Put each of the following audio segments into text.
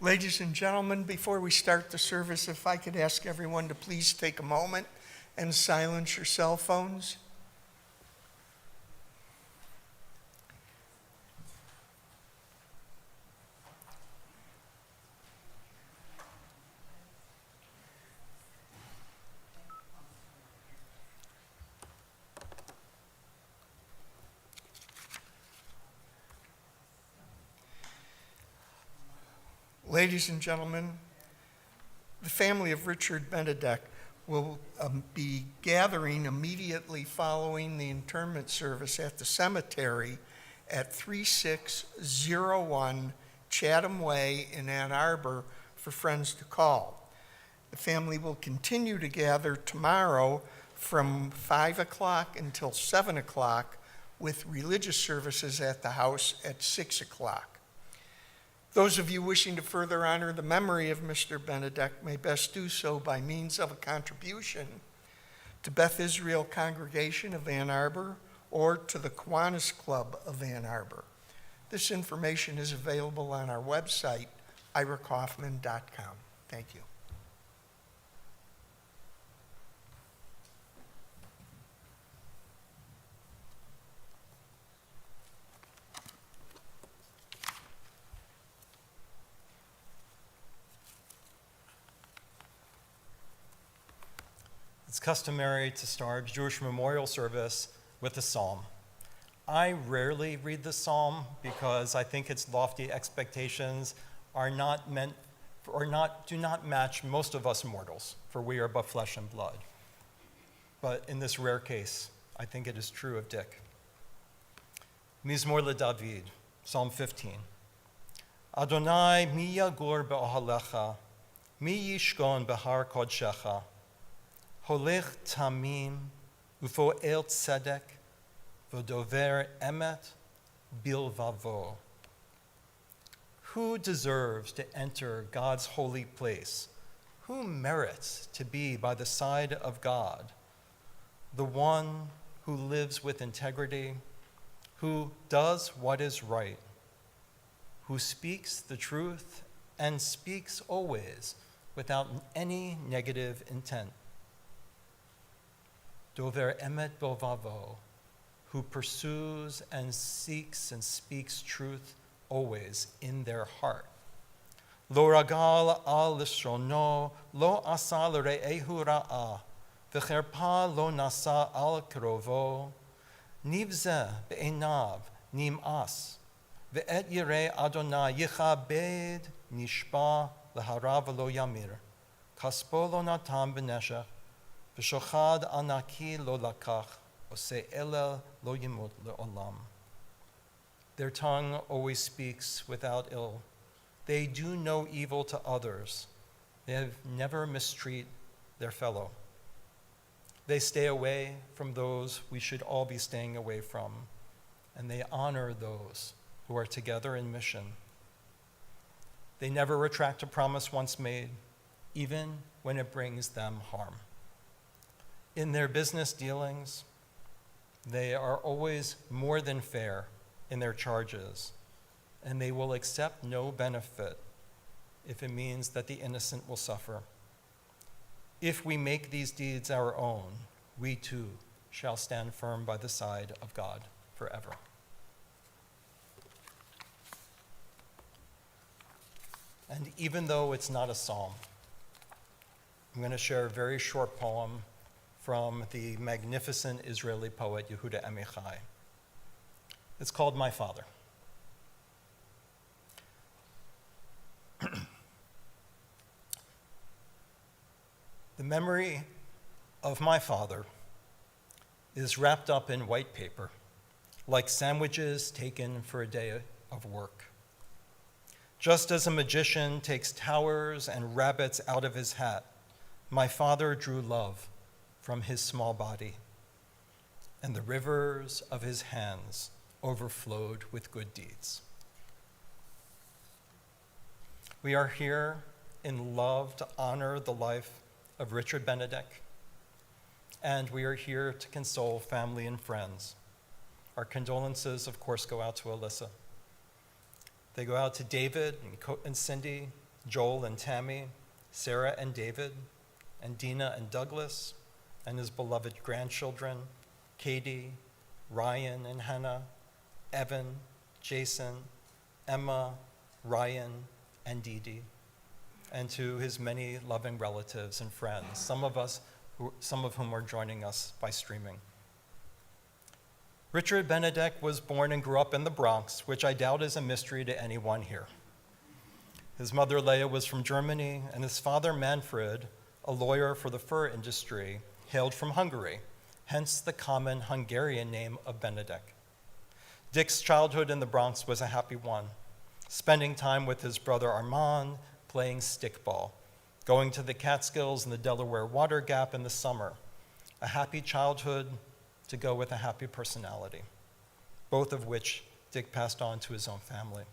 Ladies and gentlemen, before we start the service, if I could ask everyone to please take a moment and silence your cell phones. Ladies and gentlemen, the family of Richard Benedek will be gathering immediately following the interment service at the cemetery at 3601 Chatham Way in Ann Arbor for friends to call. The family will continue to gather tomorrow from 5 o'clock until 7 o'clock with religious services at the house at 6 o'clock. Those of you wishing to further honor the memory of Mr. Benedek may best do so by means of a contribution to Beth Israel Congregation of Ann Arbor or to the Kiwanis Club of Ann Arbor. This information is available on our website, iraKaufman.com. Thank you. It's customary to start Jewish memorial service with a psalm. I rarely read the psalm because I think its lofty expectations do not match most of us mortals, for we are but flesh and blood. But in this rare case, I think it is true of Dick. Mizmor LeDavid, Psalm 15. Adonai mi yagur be'ohalecha, mi yishkon behar kodshecha, Holech tamim, ufoel tzedek, v'dover emet bilvavo. Who deserves to enter God's holy place? Who merits to be by the side of God? The one who lives with integrity, who does what is right, who speaks the truth and speaks always without any negative intent. Dover emet bovavo, who pursues and seeks and speaks truth always in their heart. Lo ragal al lisrono, lo asa l're'ehu ra'a, v'cherpa lo nasa al krovo, nivze be'enav nim'as, ve'et yirei Adonai yichabed nishpa l'harav lo yamir, kaspo lo natam b'neshech, V'shochad anaki lo lakach, ose elel lo yimut le'olam. Their tongue always speaks without ill. They do no evil to others. They have never mistreat their fellow. They stay away from those we should all be staying away from, and they honor those who are together in mission. They never retract a promise once made, even when it brings them harm. In their business dealings, they are always more than fair in their charges, and they will accept no benefit if it means that the innocent will suffer. If we make these deeds our own, we too shall stand firm by the side of God forever. And even though it's not a psalm, I'm going to share a very short poem from the magnificent Israeli poet Yehuda Amichai. It's called My Father. The memory of my father is wrapped up in white paper, like sandwiches taken for a day of work. Just as a magician takes towers and rabbits out of his hat, my father drew love from his small body, and the rivers of his hands overflowed with good deeds. We are here in love to honor the life of Richard Benedek, and we are here to console family and friends. Our condolences, of course, go out to Alyssa. They go out to David and Cindy, Joel and Tammy, Sarah and David, and Dina and Douglas, and his beloved grandchildren, Katie, Ryan and Hannah, Evan, Jason, Emma, Ryan, and Dee Dee, and to his many loving relatives and friends, some of whom are joining us by streaming. Richard Benedek was born and grew up in the Bronx, which I doubt is a mystery to anyone here. His mother, Leah, was from Germany, and his father, Manfred, a lawyer for the fur industry, hailed from Hungary, hence the common Hungarian name of Benedek. Dick's childhood in the Bronx was a happy one, spending time with his brother Armand, playing stickball, going to the Catskills and the Delaware Water Gap in the summer. A happy childhood to go with a happy personality, both of which Dick passed on to his own family.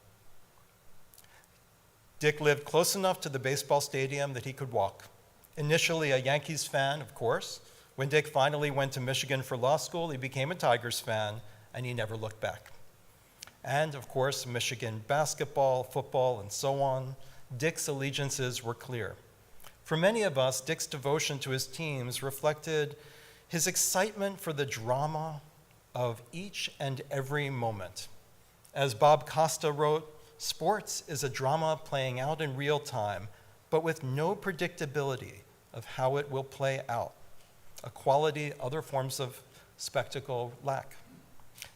Dick lived close enough to the baseball stadium that he could walk. Initially a Yankees fan, of course. When Dick finally went to Michigan for law school, he became a Tigers fan, and he never looked back. And, of course, Michigan basketball, football, and so on. Dick's allegiances were clear. For many of us, Dick's devotion to his teams reflected his excitement for the drama of each and every moment. As Bob Costa wrote, sports is a drama playing out in real time, but with no predictability of how it will play out, a quality other forms of spectacle lack.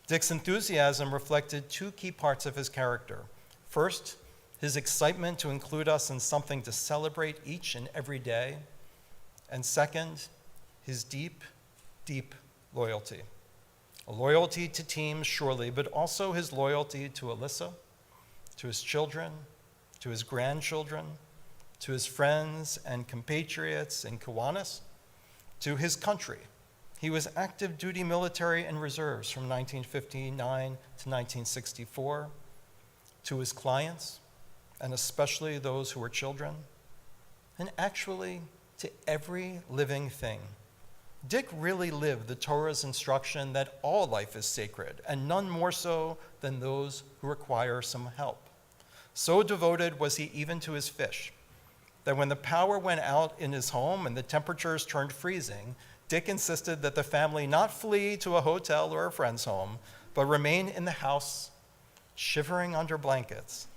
Dick's enthusiasm reflected two key parts of his character. First, his excitement to include us in something to celebrate each and every day. And second, his deep, deep loyalty. A loyalty to teams, surely, but also his loyalty to Alyssa, to his children, to his grandchildren, to his friends and compatriots in Kiwanis, to his country. He was active duty military and reserves from 1959 to 1964, to his clients, and especially those who were children, and actually to every living thing. Dick really lived the Torah's instruction that all life is sacred, and none more so than those who require some help. So devoted was he even to his fish, that when the power went out in his home and the temperatures turned freezing, Dick insisted that the family not flee to a hotel or a friend's home, but remain in the house, shivering under blankets,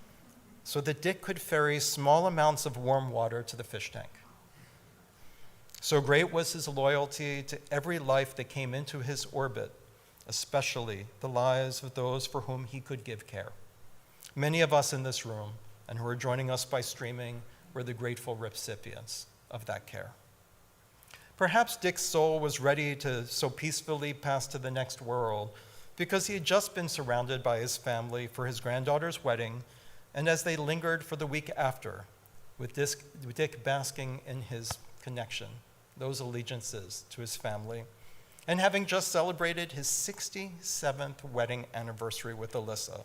so that Dick could ferry small amounts of warm water to the fish tank. So great was his loyalty to every life that came into his orbit, especially the lives of those for whom he could give care. Many of us in this room, and who are joining us by streaming, were the grateful recipients of that care. Perhaps Dick's soul was ready to so peacefully pass to the next world because he had just been surrounded by his family for his granddaughter's wedding, and as they lingered for the week after, with Dick basking in his connection, those allegiances to his family, and having just celebrated his 67th wedding anniversary with Alyssa,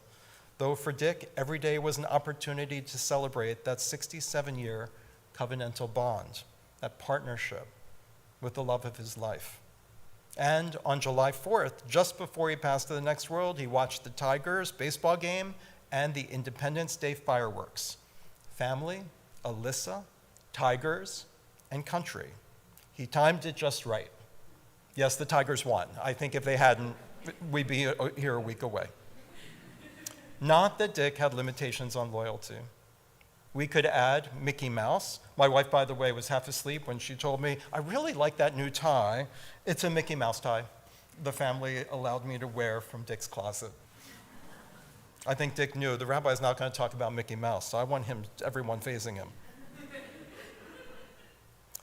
though for Dick, every day was an opportunity to celebrate that 67-year covenantal bond, that partnership with the love of his life. And on July 4th, just before he passed to the next world, he watched the Tigers baseball game and the Independence Day fireworks. Family, Alyssa, Tigers, and country. He timed it just right. Yes, the Tigers won. I think if they hadn't, we'd be here a week away. Not that Dick had limitations on loyalty. We could add Mickey Mouse. My wife, by the way, was half asleep when she told me, I really like that new tie. It's a Mickey Mouse tie the family allowed me to wear from Dick's closet. I think Dick knew the rabbi's not going to talk about Mickey Mouse, so I want everyone facing him.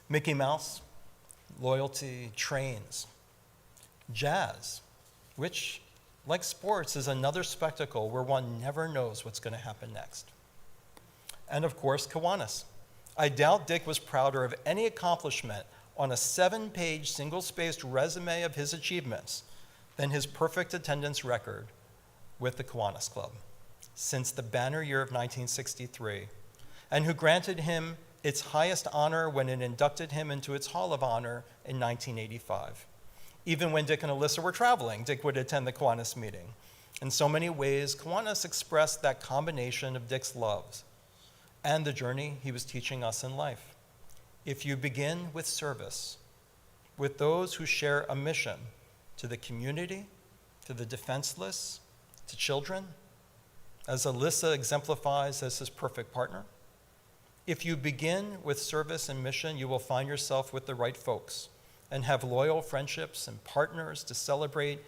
Mickey Mouse, loyalty, trains, jazz, which, like sports, is another spectacle where one never knows what's going to happen next. And of course, Kiwanis. I doubt Dick was prouder of any accomplishment on a 7-page, single-spaced resume of his achievements than his perfect attendance record with the Kiwanis Club since the banner year of 1963, and who granted him its highest honor when it inducted him into its Hall of Honor in 1985. Even when Dick and Alyssa were traveling, Dick would attend the Kiwanis meeting. In so many ways, Kiwanis expressed that combination of Dick's loves, and the journey he was teaching us in life. If you begin with service, with those who share a mission to the community, to the defenseless, to children, as Alyssa exemplifies as his perfect partner, if you begin with service and mission, you will find yourself with the right folks and have loyal friendships and partners to celebrate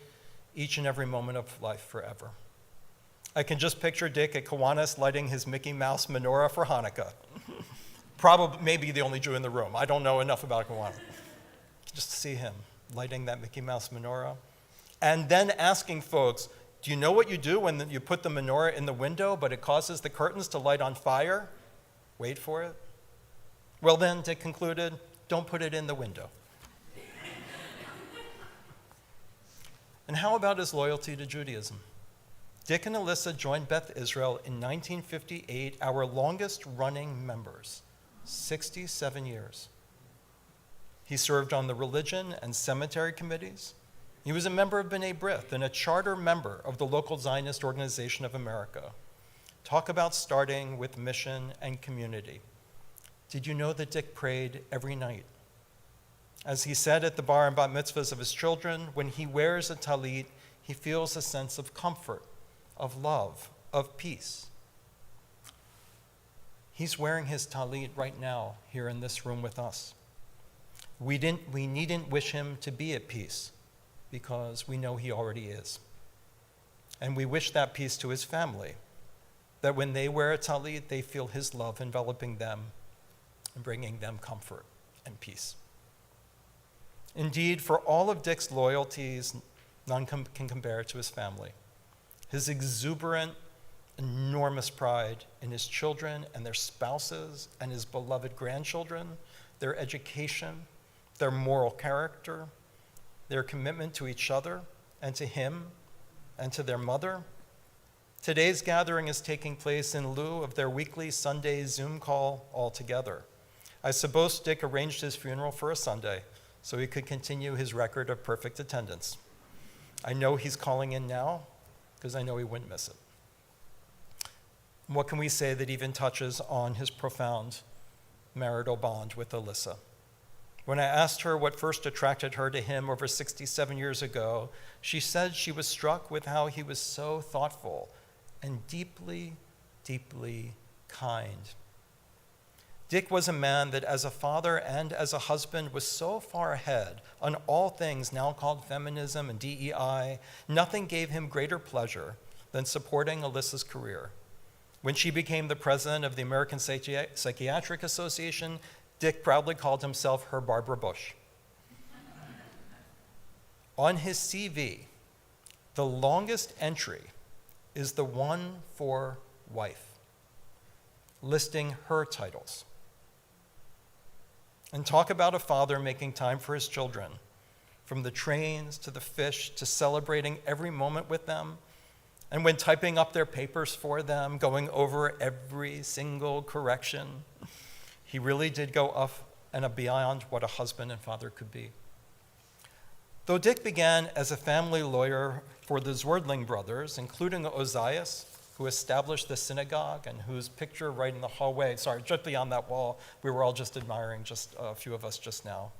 each and every moment of life forever. I can just picture Dick at Kiwanis lighting his Mickey Mouse menorah for Hanukkah. Probably, maybe the only Jew in the room. I don't know enough about Kiwanis. Just to see him lighting that Mickey Mouse menorah. And then asking folks, do you know what you do when you put the menorah in the window, but it causes the curtains to light on fire? Wait for it. Well then, Dick concluded, don't put it in the window. And how about his loyalty to Judaism? Dick and Alyssa joined Beth Israel in 1958, our longest running members, 67 years. He served on the religion and cemetery committees. He was a member of B'nai B'rith and a charter member of the local Zionist Organization of America. Talk about starting with mission and community. Did you know that Dick prayed every night? As he said at the bar and bat mitzvahs of his children, when he wears a talit, he feels a sense of comfort, of love, of peace. He's wearing his talit right now here in this room with us. We needn't wish him to be at peace because we know he already is. And we wish that peace to his family, that when they wear a talit, they feel his love enveloping them and bringing them comfort and peace. Indeed, for all of Dick's loyalties, none can compare to his family. His exuberant, enormous pride in his children and their spouses and his beloved grandchildren, their education, their moral character, their commitment to each other and to him and to their mother. Today's gathering is taking place in lieu of their weekly Sunday Zoom call altogether. I suppose Dick arranged his funeral for a Sunday so he could continue his record of perfect attendance. I know he's calling in now because I know he wouldn't miss it. What can we say that even touches on his profound marital bond with Alyssa? When I asked her what first attracted her to him over 67 years ago, she said she was struck with how he was so thoughtful and deeply, deeply kind. Dick was a man that as a father and as a husband was so far ahead on all things now called feminism and DEI, nothing gave him greater pleasure than supporting Alyssa's career. When she became the president of the American Psychiatric Association, Dick proudly called himself her Barbara Bush. On his CV, the longest entry is the one for wife, listing her titles. And talk about a father making time for his children, from the trains to the fish to celebrating every moment with them, and when typing up their papers for them, going over every single correction. He really did go up and beyond what a husband and father could be. Though Dick began as a family lawyer for the Zwerdling brothers, including Ozias, who established the synagogue and whose picture right in the hallway, just beyond that wall, we were all just admiring, just a few of us just now.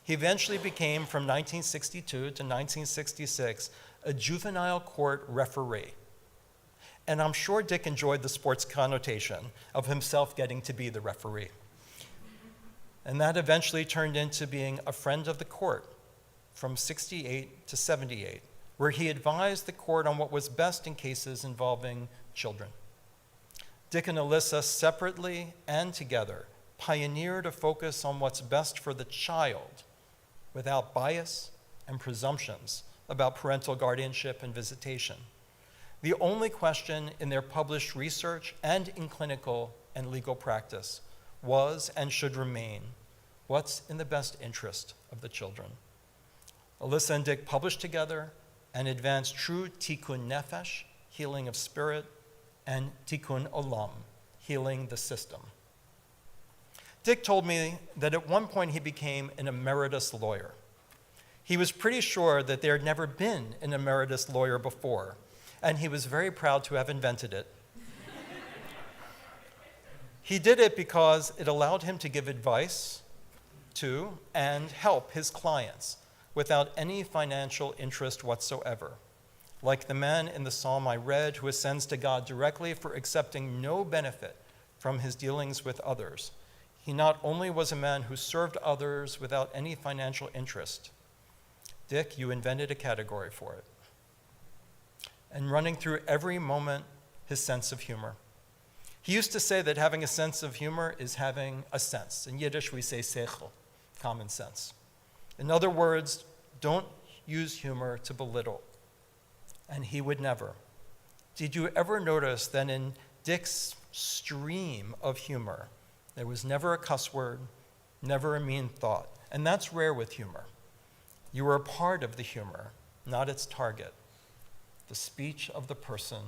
He eventually became, from 1962 to 1966, a juvenile court referee. And I'm sure Dick enjoyed the sports connotation of himself getting to be the referee. And that eventually turned into being a friend of the court from 68 to 78, where he advised the court on what was best in cases involving children. Dick and Alyssa, separately and together, pioneered a focus on what's best for the child without bias and presumptions about parental guardianship and visitation. The only question in their published research and in clinical and legal practice was and should remain, what's in the best interest of the children? Alyssa and Dick published together and advanced true tikkun nefesh, healing of spirit, and tikkun olam, healing the system. Dick told me that at one point he became an emeritus lawyer. He was pretty sure that there had never been an emeritus lawyer before, and he was very proud to have invented it. He did it because it allowed him to give advice to and help his clients without any financial interest whatsoever. Like the man in the psalm I read who ascends to God directly for accepting no benefit from his dealings with others. He not only was a man who served others without any financial interest. Dick, you invented a category for it. And running through every moment, his sense of humor. He used to say that having a sense of humor is having a sense. In Yiddish, we say seichel, common sense. In other words, don't use humor to belittle. And he would never. Did you ever notice that in Dick's stream of humor, there was never a cuss word, never a mean thought? And that's rare with humor. You were a part of the humor, not its target. The speech of the person,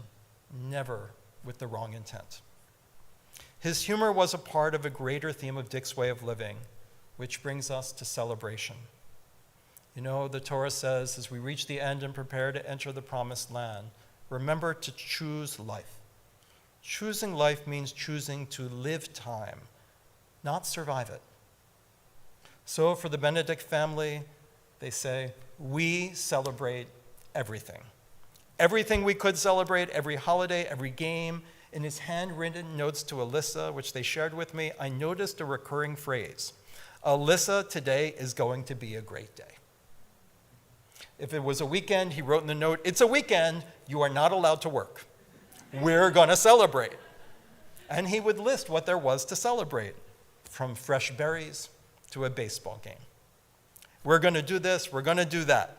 never with the wrong intent. His humor was a part of a greater theme of Dick's way of living, which brings us to celebration. You know, the Torah says, as we reach the end and prepare to enter the promised land, remember to choose life. Choosing life means choosing to live time, not survive it. So for the Benedek family, they say, we celebrate everything. Everything we could celebrate, every holiday, every game. In his handwritten notes to Alyssa, which they shared with me, I noticed a recurring phrase. Alyssa, today is going to be a great day. If it was a weekend, he wrote in the note, it's a weekend, you are not allowed to work. We're going to celebrate. And he would list what there was to celebrate, from fresh berries to a baseball game. We're going to do this, we're going to do that.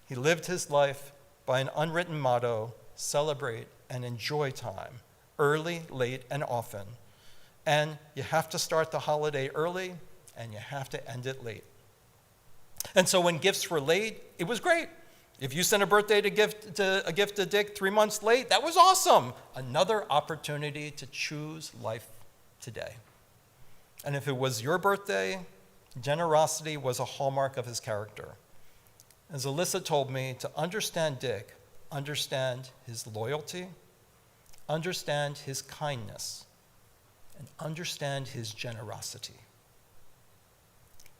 He lived his life by an unwritten motto, celebrate and enjoy time, early, late, and often. And you have to start the holiday early, and you have to end it late. And so when gifts were late, it was great. If you sent a gift to Dick 3 months late, that was awesome. Another opportunity to choose life today. And if it was your birthday, generosity was a hallmark of his character. As Alyssa told me, to understand Dick, understand his loyalty, understand his kindness, and understand his generosity.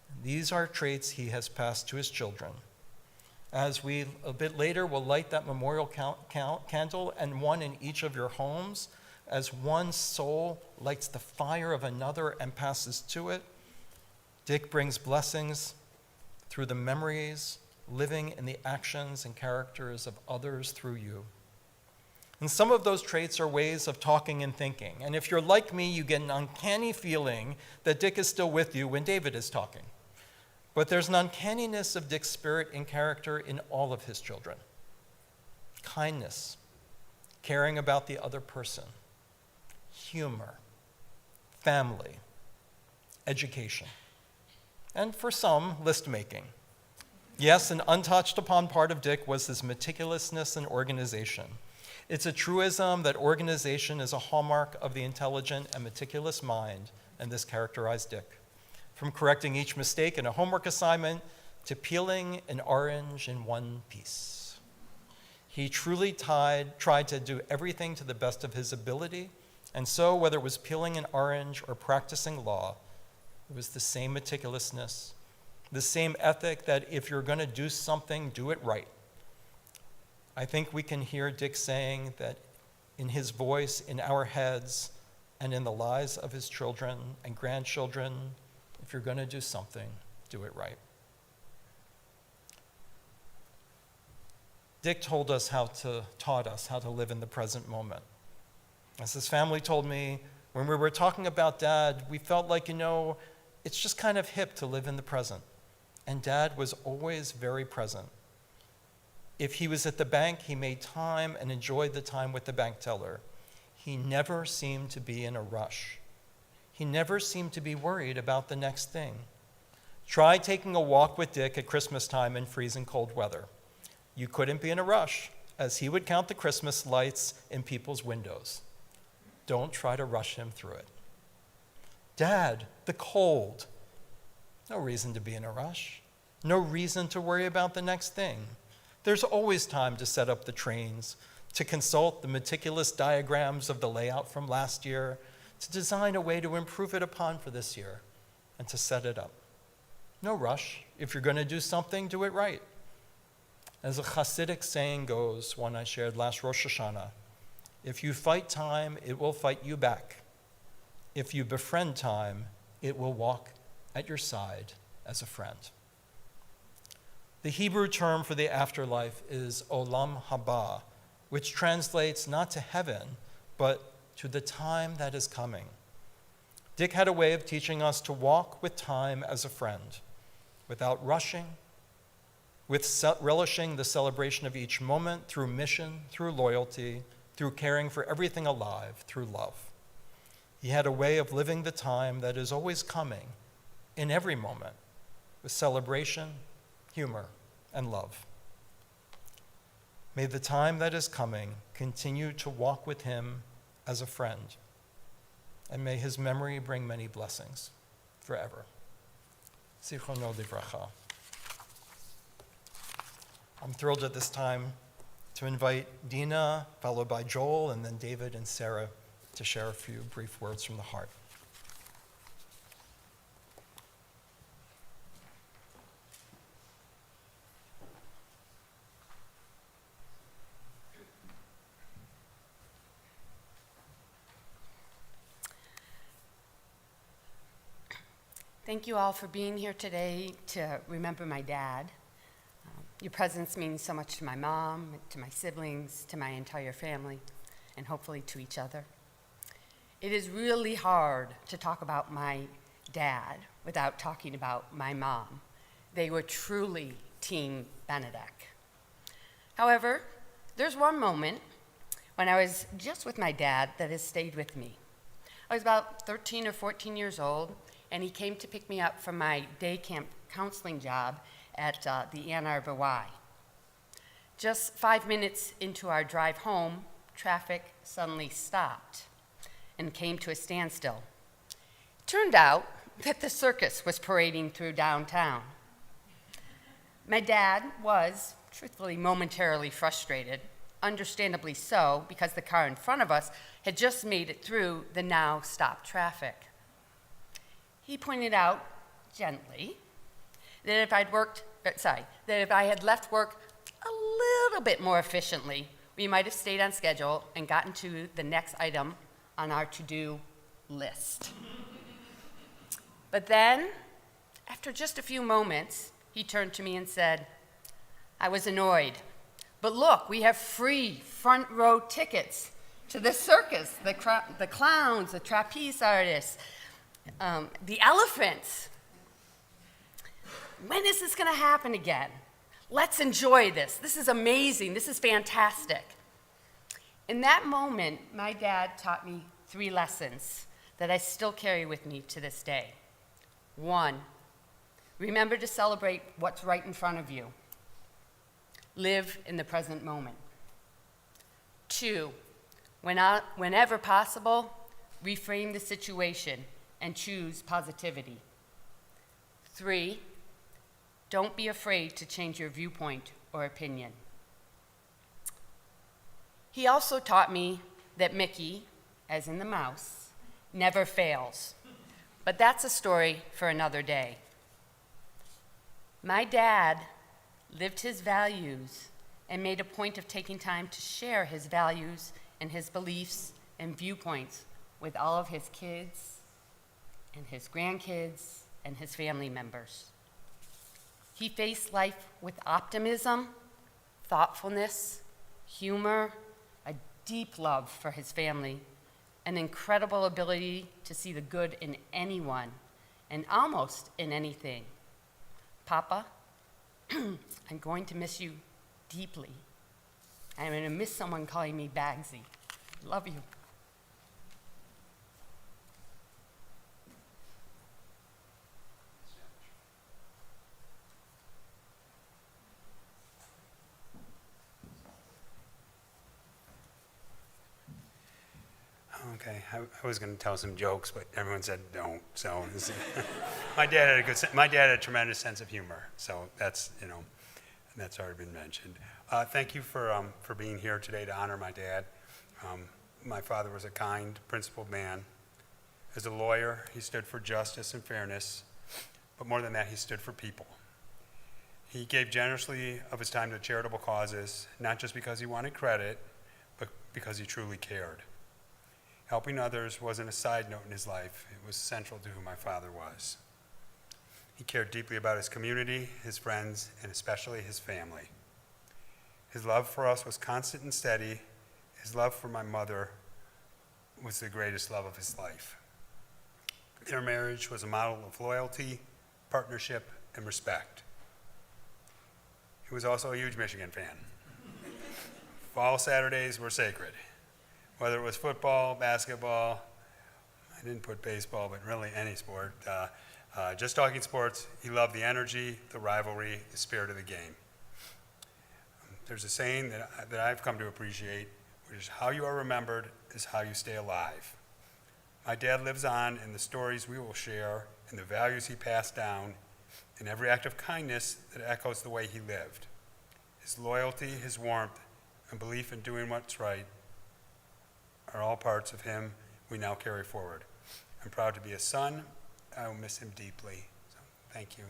And these are traits he has passed to his children. As we, a bit later, will light that memorial candle, and one in each of your homes, as one soul lights the fire of another and passes to it, Dick brings blessings through the memories, living in the actions and characters of others through you. And some of those traits are ways of talking and thinking. And if you're like me, you get an uncanny feeling that Dick is still with you when David is talking. But there's an uncanniness of Dick's spirit and character in all of his children. Kindness, caring about the other person, humor, family, education, and for some, list-making. Yes, an untouched upon part of Dick was his meticulousness and organization. It's a truism that organization is a hallmark of the intelligent and meticulous mind, and this characterized Dick. From correcting each mistake in a homework assignment to peeling an orange in one piece. He truly tried to do everything to the best of his ability, and so whether it was peeling an orange or practicing law, it was the same meticulousness, the same ethic that if you're going to do something, do it right. I think we can hear Dick saying that in his voice, in our heads, and in the lives of his children and grandchildren, if you're going to do something, do it right. Dick taught us how to live in the present moment. As his family told me, when we were talking about Dad, we felt like, it's just kind of hip to live in the present. And Dad was always very present. If he was at the bank, he made time and enjoyed the time with the bank teller. He never seemed to be in a rush. He never seemed to be worried about the next thing. Try taking a walk with Dick at Christmas time in freezing cold weather. You couldn't be in a rush, as he would count the Christmas lights in people's windows. Don't try to rush him through it. Dad, the cold. No reason to be in a rush. No reason to worry about the next thing. There's always time to set up the trains, to consult the meticulous diagrams of the layout from last year, to design a way to improve it upon for this year and to set it up. No rush. If you're going to do something, do it right. As a Hasidic saying goes, one I shared last Rosh Hashanah, if you fight time, it will fight you back. If you befriend time, it will walk at your side as a friend. The Hebrew term for the afterlife is olam haba, which translates not to heaven, but to the time that is coming. Dick had a way of teaching us to walk with time as a friend, without rushing, with relishing the celebration of each moment through mission, through loyalty, through caring for everything alive, through love. He had a way of living the time that is always coming, in every moment, with celebration, humor, and love. May the time that is coming continue to walk with him as a friend, and may his memory bring many blessings forever. Zichrono livracha. I'm thrilled at this time to invite Dina, followed by Joel, and then David and Sarah to share a few brief words from the heart. Thank you all for being here today to remember my dad. Your presence means so much to my mom, to my siblings, to my entire family, and hopefully to each other. It is really hard to talk about my dad without talking about my mom. They were truly Team Benedek. However, there's one moment when I was just with my dad that has stayed with me. I was about 13 or 14 years old, and he came to pick me up from my day camp counseling job at the Ann Arbor Y. Just 5 minutes into our drive home, traffic suddenly stopped and came to a standstill. It turned out that the circus was parading through downtown. My dad was, truthfully, momentarily frustrated, understandably so, because the car in front of us had just made it through the now stopped traffic. He pointed out, gently, that if I had left work a little bit more efficiently, we might have stayed on schedule and gotten to the next item on our to-do list. But then, after just a few moments, he turned to me and said, I was annoyed, but look, we have free front row tickets to the circus, the clowns, the trapeze artists, the elephants. When is this going to happen again? Let's enjoy this. This is amazing. This is fantastic. In that moment, my dad taught me 3 lessons that I still carry with me to this day. 1, remember to celebrate what's right in front of you. Live in the present moment. 2, whenever possible, reframe the situation and choose positivity. 3, don't be afraid to change your viewpoint or opinion. He also taught me that Mickey, as in the mouse, never fails. But that's a story for another day. My dad lived his values and made a point of taking time to share his values and his beliefs and viewpoints with all of his kids and his grandkids and his family members. He faced life with optimism, thoughtfulness, humor, a deep love for his family, an incredible ability to see the good in anyone and almost in anything. Papa, I'm going to miss you deeply. I'm going to miss someone calling me Bagsy. Love you. Okay, I was going to tell some jokes, but everyone said don't. So my dad had a tremendous sense of humor. So that's that's already been mentioned. Thank you for being here today to honor my dad. My father was a kind, principled man As a lawyer, he stood for justice and fairness, but more than that, he stood for people. He gave generously of his time to charitable causes, not just because he wanted credit, but because he truly cared. Helping others wasn't a side note in his life, it was central to who my father was. He cared deeply about his community, his friends, and especially his family. His love for us was constant and steady. His love for my mother was the greatest love of his life. Their marriage was a model of loyalty, partnership, and respect. He was also a huge Michigan fan. Fall Saturdays were sacred. Whether it was football, basketball, I didn't put baseball, but really any sport, just talking sports, he loved the energy, the rivalry, the spirit of the game. There's a saying that I've come to appreciate, which is how you are remembered is how you stay alive. My dad lives on in the stories we will share and the values he passed down in every act of kindness that echoes the way he lived. His loyalty, his warmth, and belief in doing what's right are all parts of him we now carry forward. I'm proud to be a son. I will miss him deeply. So, thank you.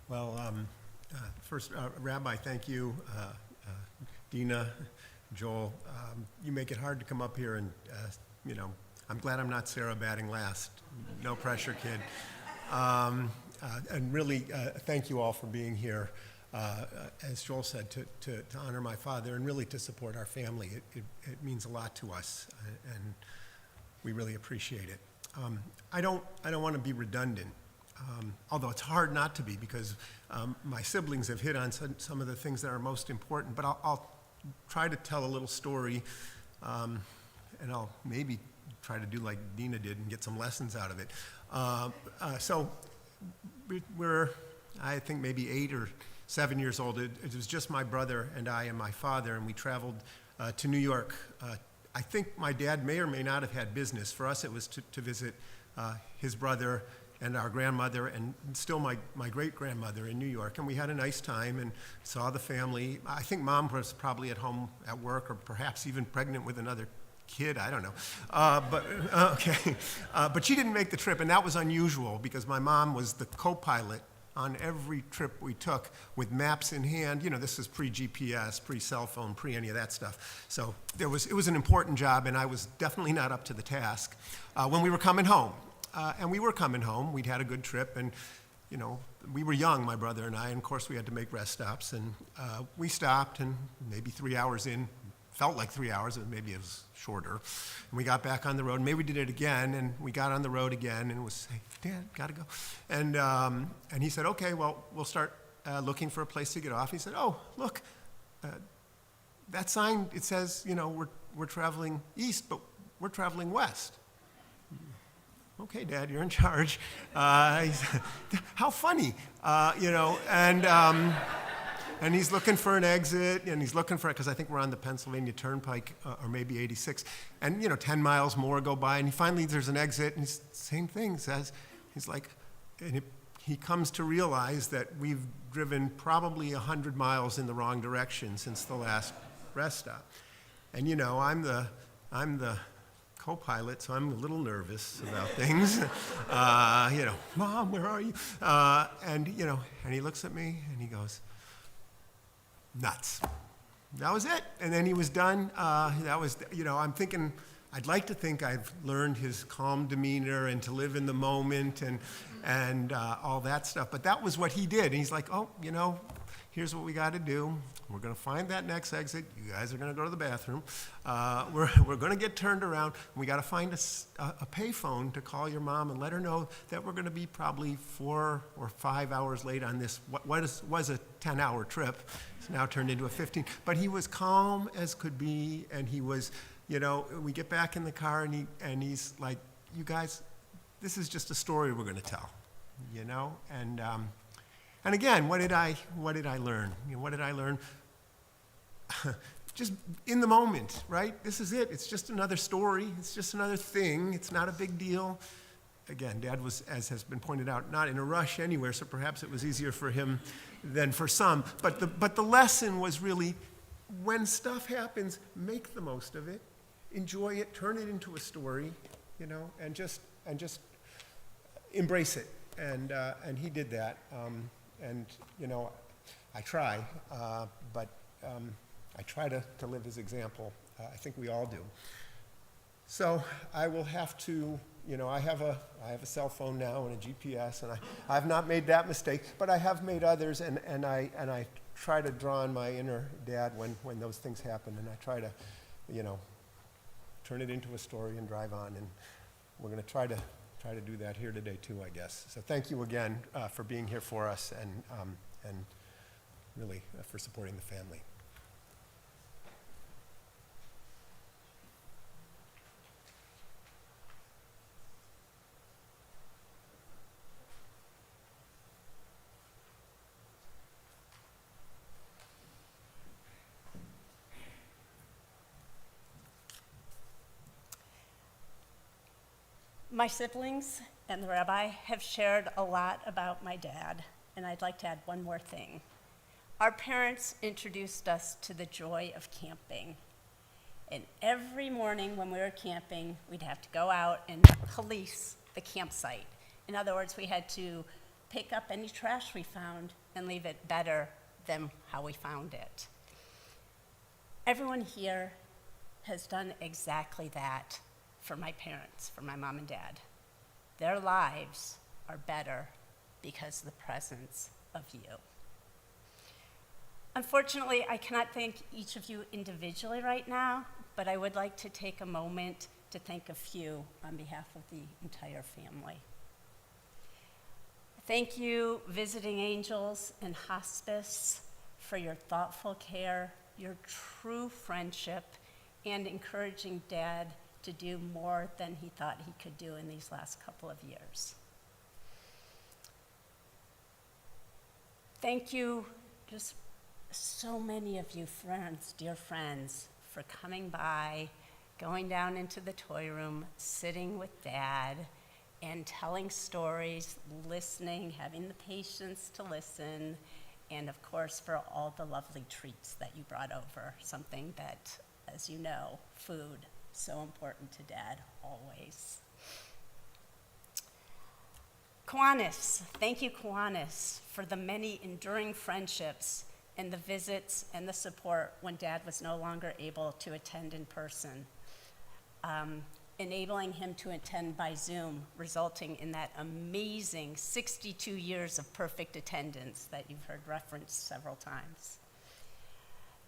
Well, first, Rabbi, thank you. Dina, Joel, you make it hard to come up here and, I'm glad I'm not Sarah batting last. No pressure, kid. And really, thank you all for being here, as Joel said, to honor my father and really to support our family. It means a lot to us, and we really appreciate it. I don't want to be redundant. Although it's hard not to be because my siblings have hit on some of the things that are most important, but I'll try to tell a little story, and I'll maybe try to do like Dina did and get some lessons out of it. So we're, I think, maybe 8 or 7 years old. It was just my brother and I and my father, and we traveled to New York. I think my dad may or may not have had business. For us, it was to visit his brother and our grandmother, and still my great-grandmother in New York. And we had a nice time and saw the family. I think Mom was probably at home at work or perhaps even pregnant with another kid, I don't know. But she didn't make the trip, and that was unusual because my mom was the co-pilot on every trip we took with maps in hand. You know, this is pre-GPS, pre-cell phone, pre-any of that stuff. So it was an important job, and I was definitely not up to the task when we were coming home. And we were coming home. We'd had a good trip, and, we were young, my brother and I, and of course we had to make rest stops. And we stopped, and maybe 3 hours in, felt like 3 hours, but maybe it was shorter. And we got back on the road, and maybe we did it again, and we got on the road again, and was, hey, Dad, gotta go. And he said, okay, well, we'll start looking for a place to get off. He said, oh, look, that sign, it says, we're traveling east, but we're traveling west. Okay, Dad, you're in charge. He said, how funny, and he's looking for an exit, and he's looking for it, because I think we're on the Pennsylvania Turnpike, or maybe 86, and, 10 miles more go by, and finally there's an exit, and same thing, he's like, and he comes to realize that we've driven probably 100 miles in the wrong direction since the last rest stop. And, I'm the co-pilot, so I'm a little nervous about things. Mom, where are you? And he looks at me and he goes, nuts. That was it. And then he was done. I'm thinking, I'd like to think I've learned his calm demeanor and to live in the moment and all that stuff. But that was what he did. And he's like, oh, here's what we got to do. We're going to find that next exit. You guys are going to go to the bathroom. We're going to get turned around. We got to find a payphone to call your mom and let her know that we're going to be probably 4 or 5 hours late on this. What was a 10-hour trip. It's now turned into a 15. But he was calm as could be, and he was, we get back in the car, and he's like, you guys, this is just a story we're going to tell, And again, what did I learn? What did I learn? just in the moment, right? This is it. It's just another story. It's just another thing. It's not a big deal. Again, Dad was, as has been pointed out, not in a rush anywhere, so perhaps it was easier for him than for some. But the lesson was really, when stuff happens, make the most of it, enjoy it, turn it into a story, and just embrace it. And he did that. I try, but I try to live his example. I think we all do. So I will have to, I have a cell phone now and a GPS, and I have not made that mistake, but I have made others, and I try to draw on my inner dad when those things happen, and I try to, turn it into a story and drive on, and we're going to try to do that here today too, I guess. So thank you again for being here for us, and really for supporting the family. My siblings and the rabbi have shared a lot about my dad, and I'd like to add one more thing. Our parents introduced us to the joy of camping. And every morning when we were camping, we'd have to go out and police the campsite. In other words, we had to pick up any trash we found and leave it better than how we found it. Everyone here has done exactly that for my parents, for my mom and dad. Their lives are better because of the presence of you. Unfortunately, I cannot thank each of you individually right now, but I would like to take a moment to thank a few on behalf of the entire family. Thank you, Visiting Angels and Hospice, for your thoughtful care, your true friendship, and encouraging Dad to do more than he thought he could do in these last couple of years. Thank you, just so many of you friends, dear friends, for coming by, going down into the toy room, sitting with Dad, and telling stories, listening, having the patience to listen, and of course for all the lovely treats that you brought over, something that, as you know, food, so important to Dad, always. Kiwanis, thank you, Kiwanis, for the many enduring friendships and the visits and the support when Dad was no longer able to attend in person, enabling him to attend by Zoom, resulting in that amazing 62 years of perfect attendance that you've heard referenced several times.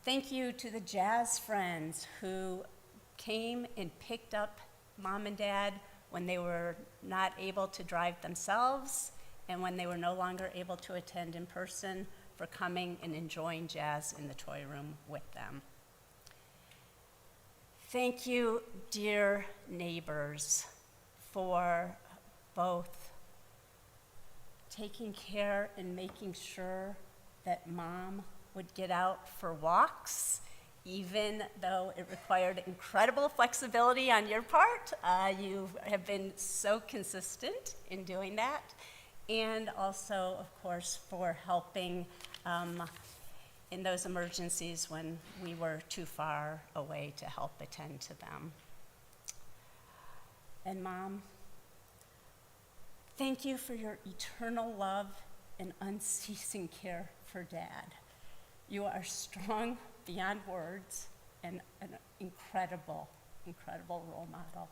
Thank you to the jazz friends who came and picked up Mom and Dad when they were not able to drive themselves and when they were no longer able to attend in person, for coming and enjoying jazz in the toy room with them. Thank you, dear neighbors, for both taking care and making sure that Mom would get out for walks, even though it required incredible flexibility on your part. You have been so consistent in doing that. And also, of course, for helping in those emergencies when we were too far away to help attend to them. And Mom, thank you for your eternal love and unceasing care for Dad. You are strong beyond words and an incredible, incredible role model.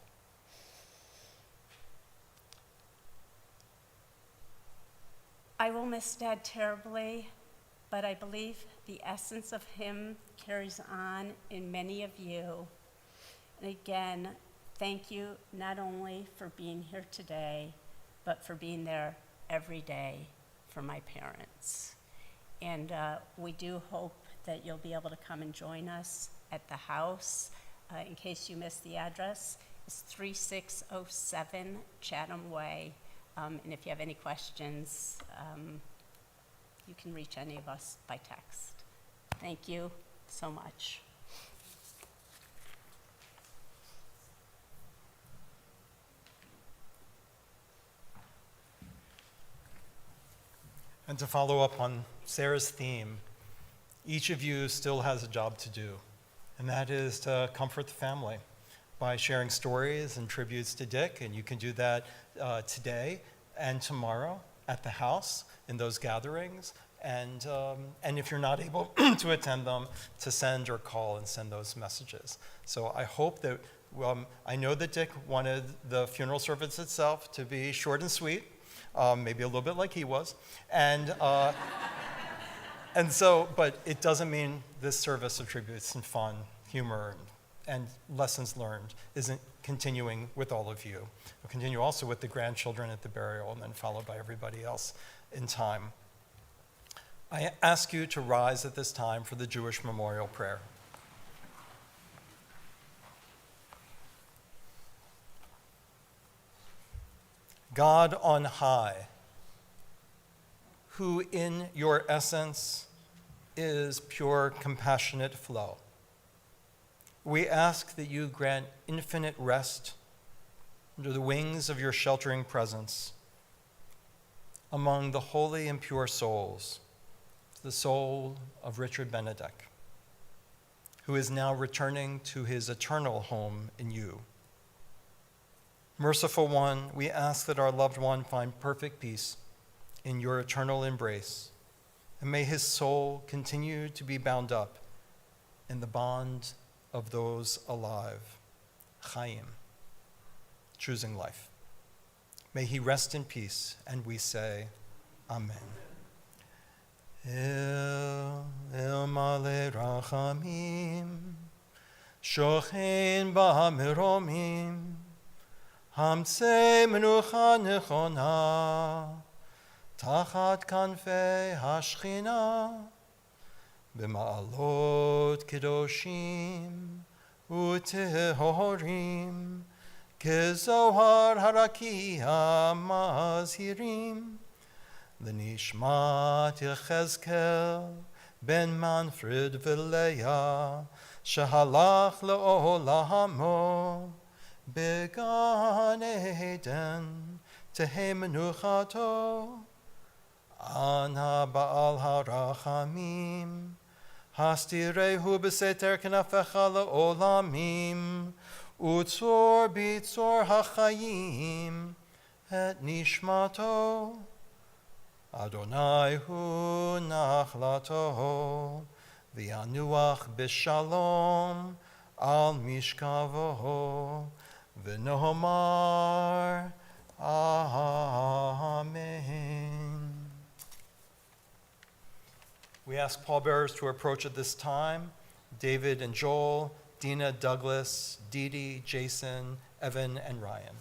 I will miss Dad terribly, but I believe the essence of him carries on in many of you. And again, thank you not only for being here today, but for being there every day for my parents. And we do hope that you'll be able to come and join us at the house. In case you missed the address, it's 3607 Chatham Way. And if you have any questions, you can reach any of us by text. Thank you so much. And to follow up on Sarah's theme, each of you still has a job to do, and that is to comfort the family by sharing stories and tributes to Dick, and you can do that today and tomorrow at the house in those gatherings, and if you're not able to attend them, to send or call and send those messages. So I hope that, I know that Dick wanted the funeral service itself to be short and sweet, maybe a little bit like he was, and so, but it doesn't mean this service of tributes and fun, humor, and lessons learned isn't continuing with all of you. We'll continue also with the grandchildren at the burial, and then followed by everybody else in time. I ask you to rise at this time for the Jewish memorial prayer. God on high, who in your essence is pure compassionate flow, we ask that you grant infinite rest under the wings of your sheltering presence among the holy and pure souls, the soul of Richard Benedek, who is now returning to his eternal home in you. Merciful One, we ask that our loved one find perfect peace in your eternal embrace, and may his soul continue to be bound up in the bond of those alive, Chaim, choosing life. May he rest in peace, and we say, Amen. El male rachamim, shochen ba'meromim, hamse menucha nechona, tachat kanfei hashchina, b'ma'alot kedoshim utehorim, kezohar harakia mazhirim, l'nishmat Yechezkel ben Manfred v'Leah, shehalach le'olamo, began Eden tehei menuchato, Ana Baal harachamim, hastirehu b'seter kenafecha le'olamim, utzor bitzor hachayim et nishmato, Adonai hu nachlato, v'yanuach b'shalom al mishkavo, v'nohomar Amen. We ask pallbearers to approach at this time. David and Joel, Dina, Douglas, Dee Dee, Jason, Evan, and Ryan.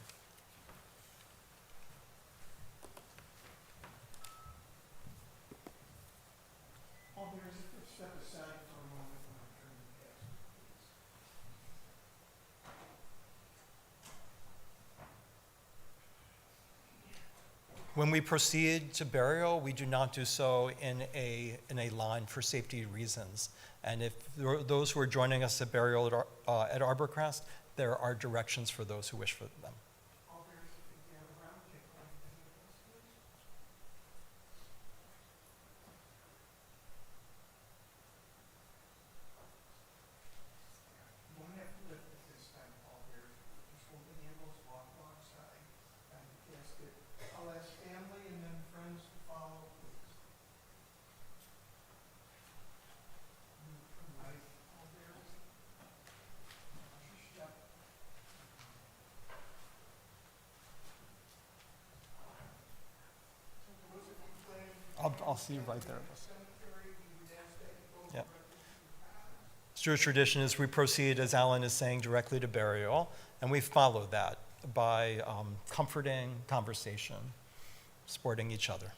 Pallbearers, if you step aside for a moment when I turn the casket, please. When we proceed to burial, we do not do so in a line for safety reasons. And if those who are joining us at burial at Arborcrest, there are directions for those who wish for them. Pallbearers, if you gather around, take one of the vehicles, please. You won't have to lift it this time, pallbearers. Just hold the handles, walk alongside, and the casket. I'll ask family and then friends to follow, please. Right, pallbearers. Watch your step. I'll see you right there. Cemetery, we would ask that you go Yep. directly to your path. Jewish tradition is we proceed, as Alan is saying, directly to burial, and we follow that by comforting, conversation, supporting each other.